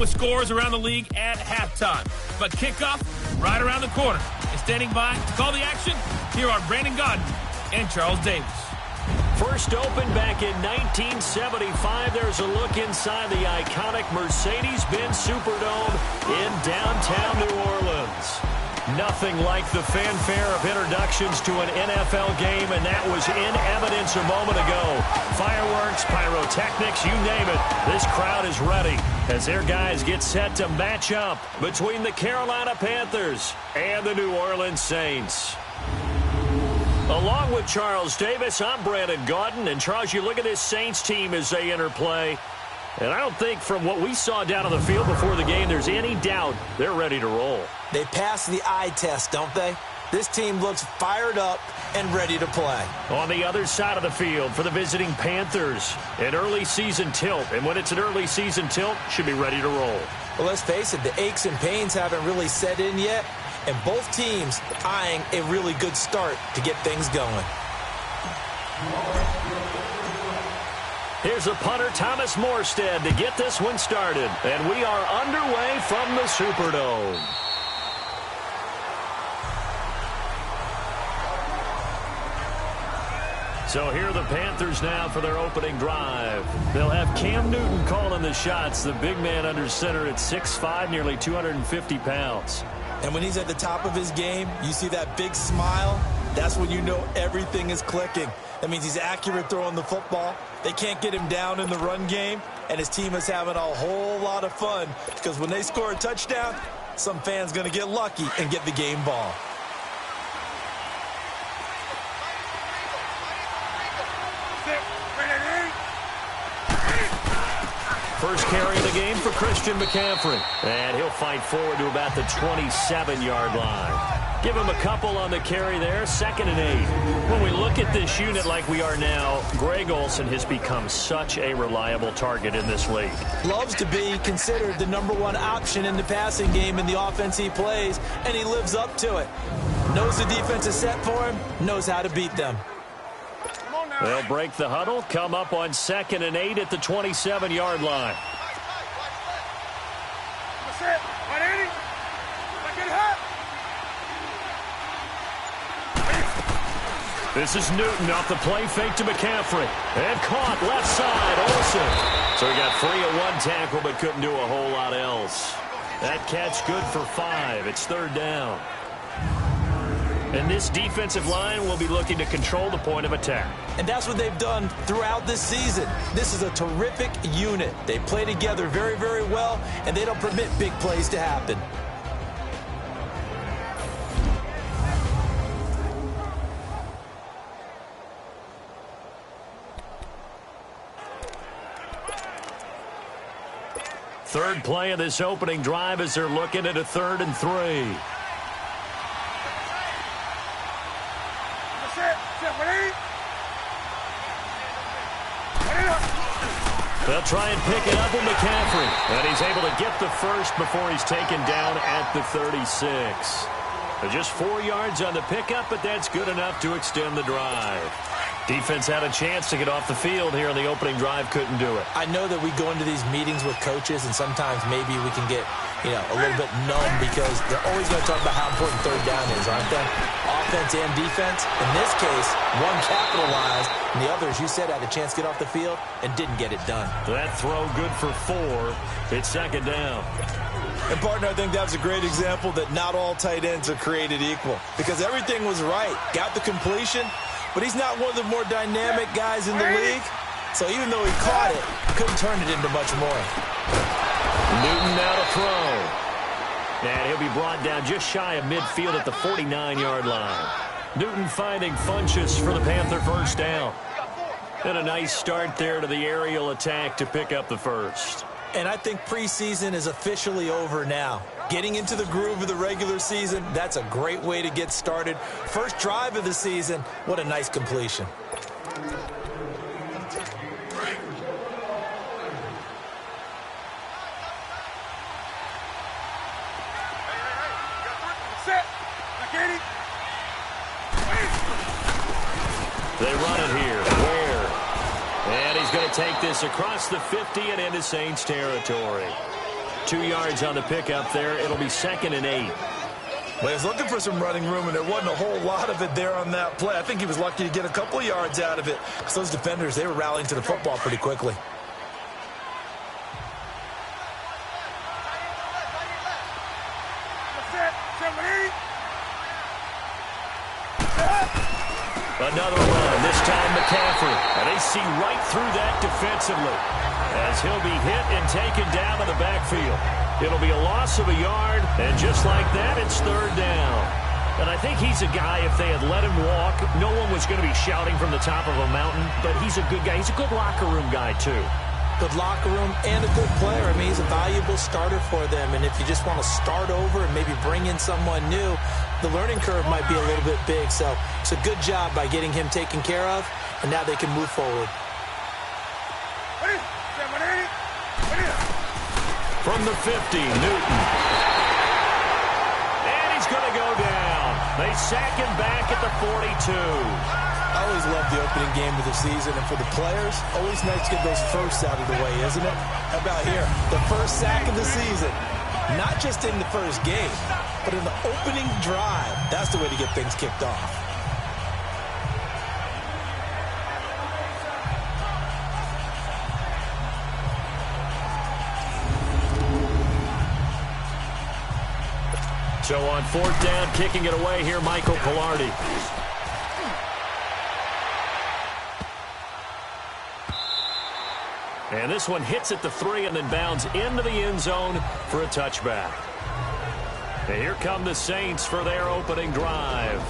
with scores around the league at halftime. But kickoff right around the corner. And standing by to call the action, here are Brandon Godden and Charles Davis. First opened back in 1975. There's a look inside the iconic Mercedes-Benz Superdome in downtown New Orleans. Nothing like the fanfare of introductions to an NFL game, and that was in evidence a moment ago. Fireworks, pyrotechnics, you name it. This crowd is ready as their guys get set to match up between the Carolina Panthers and the New Orleans Saints. Along with Charles Davis, I'm Brandon Godden. And, Charles, you look at this Saints team as they enter play, and I don't think from what we saw down on the field before the game there's any doubt they're ready to roll. They pass the eye test, don't they? This team looks fired up and ready to play. On the other side of the field for the visiting Panthers, an early season tilt. And when it's an early season tilt, should be ready to roll. Well, let's face it, the aches and pains haven't really set in yet. And both teams eyeing a really good start to get things going. Here's a punter, Thomas Morstead, to get this one started. And we are underway from the Superdome. So here are the Panthers now for their opening drive. They'll have Cam Newton calling the shots, the big man under center at 6'5", nearly 250 pounds. And when he's at the top of his game, you see that big smile, that's when you know everything is clicking. That means he's accurate throwing the football. They can't get him down in the run game, and his team is having a whole lot of fun because when they score a touchdown, some fan's going to get lucky and get the game ball. First carry of the game for Christian McCaffrey. And he'll fight forward to about the 27-yard line. Give him a couple on the carry there, 2nd and 8. When we look at this unit like we are now, Greg Olsen has become such a reliable target in this league. Loves to be considered the #1 option in the passing game in the offense he plays, and he lives up to it. Knows the defense is set for him, knows how to beat them. They'll break the huddle, come up on 2nd and 8 at the 27-yard line. This is Newton off the play fake to McCaffrey. And caught left side, Olsen. So he got free of one tackle but couldn't do a whole lot else. That catch good for 5. It's 3rd down. And this defensive line will be looking to control the point of attack. And that's what they've done throughout this season. This is a terrific unit. They play together very, very well, and they don't permit big plays to happen. Third play of this opening drive as they're looking at a 3rd and 3. They'll try and pick it up with McCaffrey. And he's able to get the first before he's taken down at the 36. Just 4 yards on the pickup, but that's good enough to extend the drive. Defense had a chance to get off the field here on the opening drive, couldn't do it. I know that we go into these meetings with coaches, and sometimes maybe we can get, a little bit numb because they're always going to talk about how important 3rd down is, aren't they? Offense and defense. In this case, one capitalized, and the other, as you said, had a chance to get off the field and didn't get it done. That throw good for 4. It's 2nd down. And, partner, I think that was a great example that not all tight ends are created equal because everything was right. Got the completion, but he's not one of the more dynamic guys in the league. So even though he caught it, couldn't turn it into much more. Newton now to throw. And he'll be brought down just shy of midfield at the 49-yard line. Newton finding Funchess for the Panther first down. And a nice start there to the aerial attack to pick up the first. And I think preseason is officially over now. Getting into the groove of the regular season, that's a great way to get started. First drive of the season, what a nice completion. They run it here. Ware. And he's going to take this across the 50 and into Saints territory. 2 yards on the pickup there. It'll be 2nd and 8. Well, he was looking for some running room, and there wasn't a whole lot of it there on that play. I think he was lucky to get a couple of yards out of it because those defenders, they were rallying to the football pretty quickly. Another run, this time McCaffrey. And they see right through that defensively as he'll be hit and taken down to the backfield. It'll be a loss of a yard, and just like that, it's 3rd down. And I think he's a guy, if they had let him walk, no one was going to be shouting from the top of a mountain, but he's a good guy. He's a good locker room guy, too. Good locker room and a good player. I mean, he's a valuable starter for them. And if you just want to start over and maybe bring in someone new, the learning curve might be a little bit big. So it's a good job by getting him taken care of, and now they can move forward. From the 50, Newton. And he's going to go down. They sack him back at the 42. I always love the opening game of the season, and for the players, always nice to get those firsts out of the way, isn't it? How about here? The first sack of the season. Not just in the first game, but in the opening drive. That's the way to get things kicked off. So on 4th down, kicking it away here, Michael Pilardi. And this one hits at the 3 and then bounds into the end zone for a touchback. And here come the Saints for their opening drive.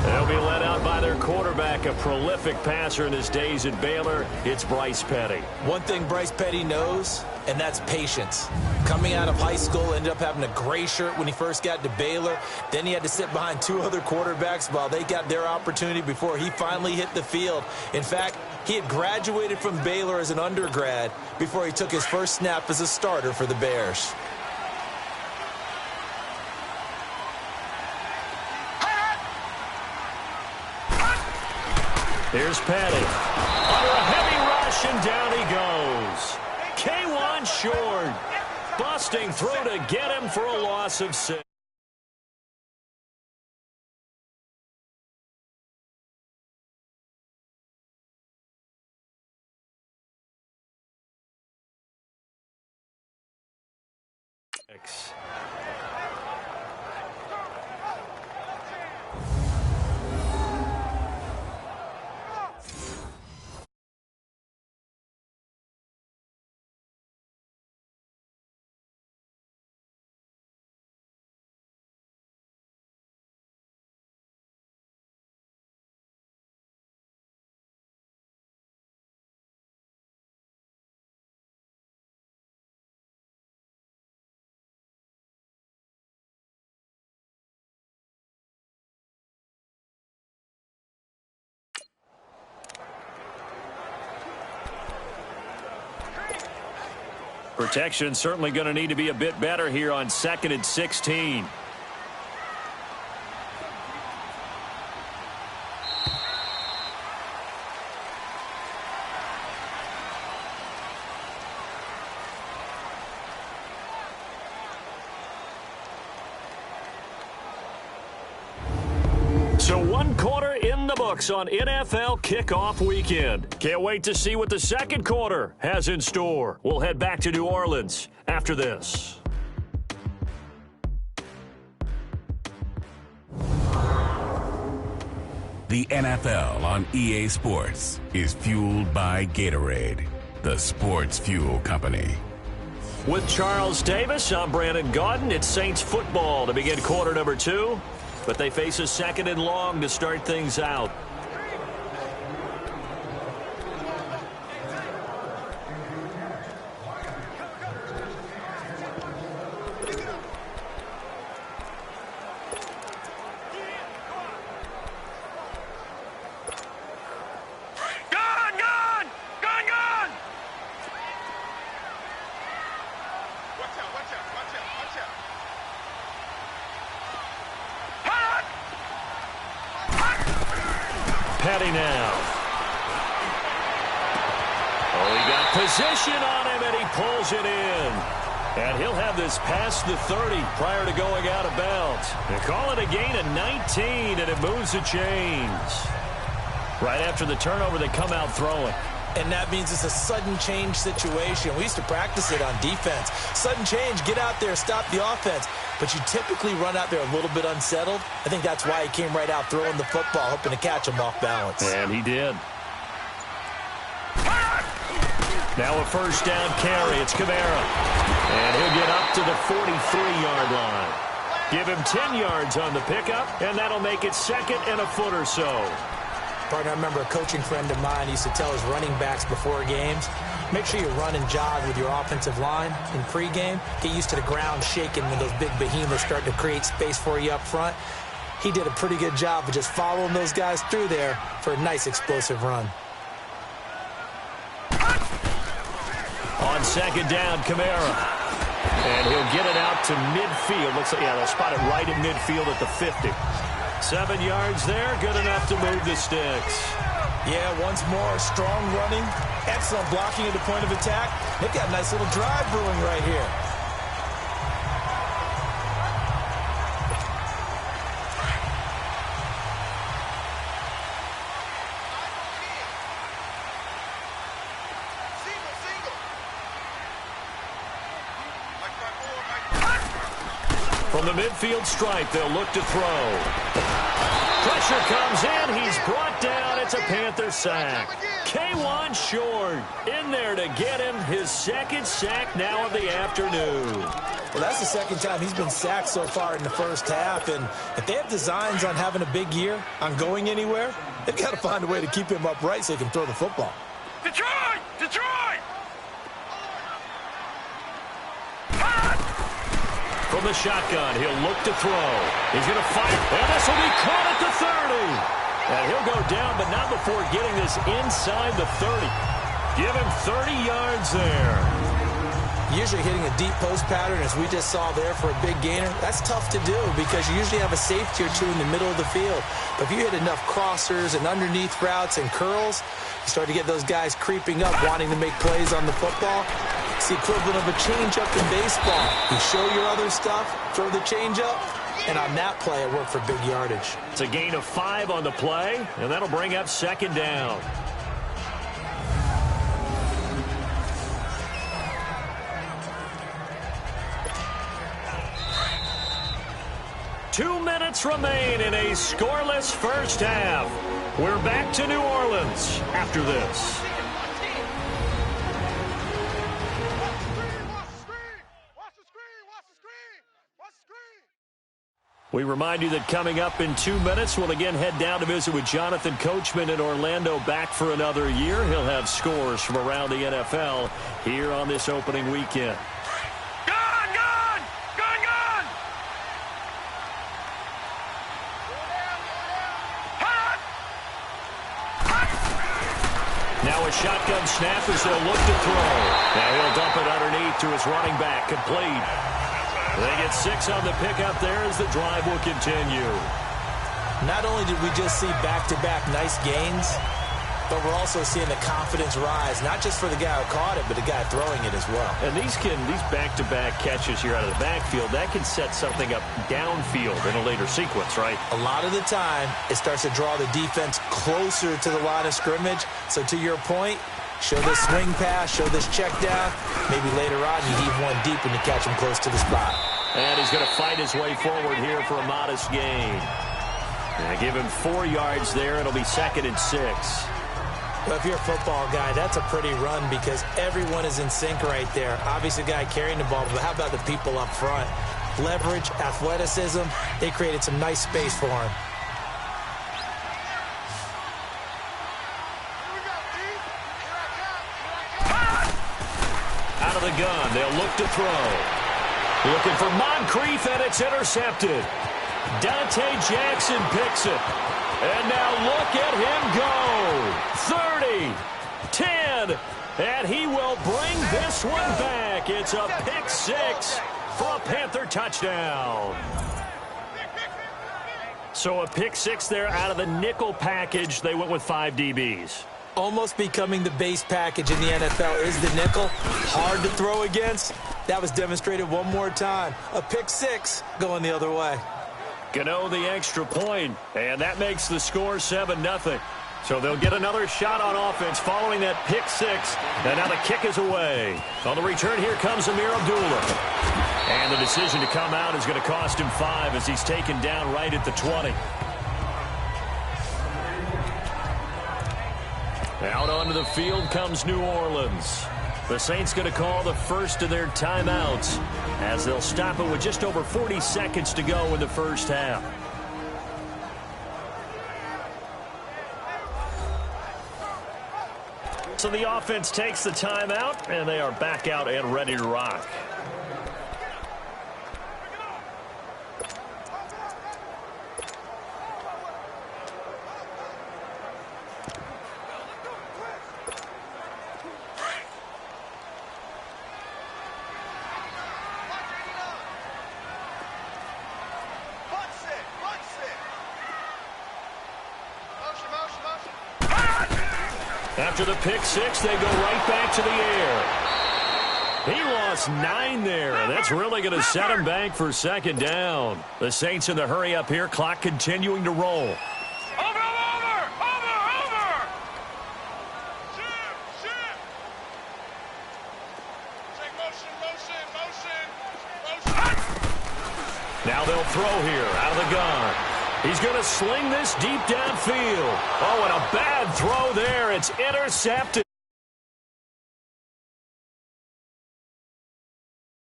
They'll be led out by their quarterback, a prolific passer in his days at Baylor. It's Bryce Petty. One thing Bryce Petty knows, and that's patience. Coming out of high school, ended up having a gray shirt when he first got to Baylor. Then he had to sit behind 2 other quarterbacks while they got their opportunity before he finally hit the field. In fact, he had graduated from Baylor as an undergrad before he took his first snap as a starter for the Bears. Here's Petty. Under a heavy rush, and down he goes. K1 short. Busting through to get him for a loss of 6. Protection certainly going to need to be a bit better here on 2nd and 16. So 1 quarter in the books on NFL kickoff weekend. Can't wait to see what the 2nd quarter has in store. We'll head back to New Orleans after this. The NFL on EA Sports is fueled by Gatorade, the sports fuel company. With Charles Davis, I'm Brandon Gaudin. It's Saints football to begin quarter number 2. But they face a 2nd and long to start things out. Petty now. Oh, he got position on him, and he pulls it in. And he'll have this past the 30 prior to going out of bounds. They call it a gain of 19, and it moves the chains. Right after the turnover, they come out throwing. And that means it's a sudden change situation. We used to practice it on defense. Sudden change, get out there, stop the offense. But you typically run out there a little bit unsettled. I think that's why he came right out throwing the football, hoping to catch him off balance. And he did. Now a first down carry. It's Kamara. And he'll get up to the 43-yard line. Give him 10 yards on the pickup, and that'll make it second and a foot or so. Partner, I remember a coaching friend of mine used to tell his running backs before games, make sure you run and jog with your offensive line in pregame. Get used to the ground shaking when those big behemoths start to create space for you up front. He did a pretty good job of just following those guys through there for a nice explosive run. On second down, Kamara. And he'll get it out to midfield. Looks like, yeah, they'll spot it right in midfield at the 50. 7 yards there, good enough to move the sticks. Yeah, once more, strong running, excellent blocking at the point of attack. They've got a nice little drive brewing right here. From the midfield stripe, they'll look to throw. Pressure comes in. He's brought down. It's a Panther sack. K1 short in there to get him his second sack now of the afternoon. Well, that's the second time he's been sacked so far in the first half. And if they have designs on having a big year, on going anywhere, they've got to find a way to keep him upright so he can throw the football. Detroit! Detroit! From the shotgun, he'll look to throw. He's going to fire, and this will be caught at the 30. And he'll go down, but not before getting this inside the 30. Give him 30 yards there. Usually hitting a deep post pattern, as we just saw there for a big gainer, that's tough to do because you usually have a safety or two in the middle of the field. But if you hit enough crossers and underneath routes and curls, you start to get those guys creeping up, wanting to make plays on the football. It's the equivalent of a change-up in baseball. You show your other stuff, throw the change-up, and on that play, it worked for big yardage. It's a gain of 5 on the play, and that'll bring up second down. Two minutes remain in a scoreless first half. We're back to New Orleans after this. We remind you that coming up in 2 minutes, we'll again head down to visit with Jonathan Coachman in Orlando, back for another year. He'll have scores from around the NFL here on this opening weekend. Gone! Gone! Gone! Gone! Hot! Now a shotgun snap as they'll look to throw. Now he'll dump it underneath to his running back, complete. They get 6 on the pickup there as the drive will continue. Not only did we just see back-to-back nice gains, but we're also seeing the confidence rise, not just for the guy who caught it, but the guy throwing it as well. And these back-to-back catches here out of the backfield, that can set something up downfield in a later sequence, right? A lot of the time, it starts to draw the defense closer to the line of scrimmage. So to your point, show this swing pass, show this check down. Maybe later on you heave one deep when you catch him close to the spot. And he's going to fight his way forward here for a modest gain. And give him 4 yards there. It'll be second and 6. Well, if you're a football guy, that's a pretty run because everyone is in sync right there. Obviously, the guy carrying the ball, but how about the people up front? Leverage, athleticism, they created some nice space for him. Out of the gun, they'll look to throw. Looking for Moncrief, and it's intercepted. Dante Jackson picks it. And now look at him go. 30, 10, and he will bring this one back. It's a pick 6 for a Panther touchdown. So a pick 6 there out of the nickel package. They went with 5 DBs. Almost becoming the base package in the NFL is the nickel. Hard to throw against, That was demonstrated one more time. A pick six going the other way. Gano the extra point, and that makes the score 7-0. So they'll get another shot on offense following that pick six, and now the kick is away. On the return, here comes Amir Abdullah. And the decision to come out is going to cost him 5 as he's taken down right at the 20. Out onto the field comes New Orleans. The Saints going to call the first of their timeouts as they'll stop it with just over 40 seconds to go in the first half. So the offense takes the timeout, and they are back out and ready to rock. After the pick six, they go right back to the air. He lost 9 there. That's really going to set him back for second down. The Saints in the hurry up here. Clock continuing to roll. Now they'll throw here out of the gun. He's going to sling this deep downfield. Oh, and a bad throw there. It's intercepted.